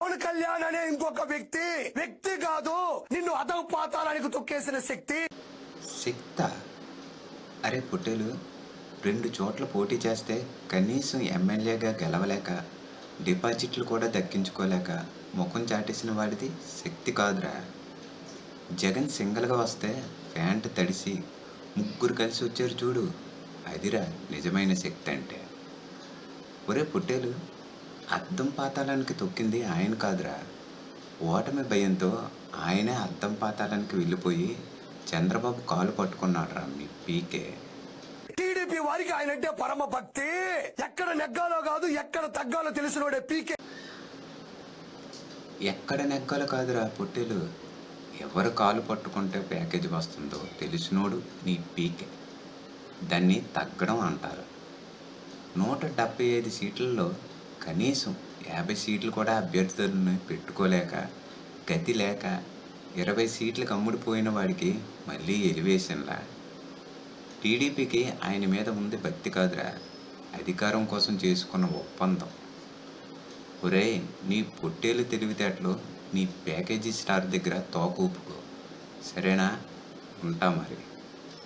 పవన్ కళ్యాణ్ అనే ఇంకొక వ్యక్తి కాదు, నిన్ను అధం పాతాళానికి తొక్కేసిన శక్తి. అరే పుట్టేలు, 2 చోట్ల పోటీ చేస్తే కనీసం ఎమ్మెల్యేగా గెలవలేక, డిపాజిట్లు కూడా దక్కించుకోలేక ముఖం చాటేసిన వాడిది శక్తి కాదురా. జగన్ సింగల్గా వస్తే ప్యాంట్ తడిసి 3 కలిసి వచ్చారు చూడు, అదిరా నిజమైన శక్తి అంటే. ఒరే పుట్టేలు, అద్దం పాతాళానికి తొక్కింది ఆయన కాదురా. ఓటమి భయంతో ఆయనే అద్దం పాతాళానికి వెళ్ళిపోయి చంద్రబాబు కాలు పట్టుకున్నాడు రా మీ పీకే. టీడీపీ వారికి ఆయనంటే పరమ భక్తి. ఎక్కడ నెగ్గాలో కాదు, ఎక్కడ తగ్గాలో తెలిసినోడే పీకే. ఎక్కడ నెగ్గాలో కాదురా పొట్టేలు, ఎవరు కాలు పట్టుకుంటే ప్యాకేజీ వస్తుందో తెలిసినోడు నీ పీకే. దాన్ని తగ్గడం అంటారు. 175 సీట్లలో కనీసం 50 సీట్లు కూడా అభ్యర్థులను పెట్టుకోలేక, గతి లేక 20 సీట్లకు అమ్ముడిపోయిన వాడికి మళ్ళీ ఎలివేషన్లా. టీడీపీకి ఆయన మీద ఉంది భక్తి కాదురా, అధికారం కోసం చేసుకున్న ఒప్పందం. ఒరేయ్, నీ పొట్టేలు తెలివితేటలు నీ ప్యాకేజీ స్టార్ దగ్గర తోకూపుకో, సరేనా? ఉంటా మరి.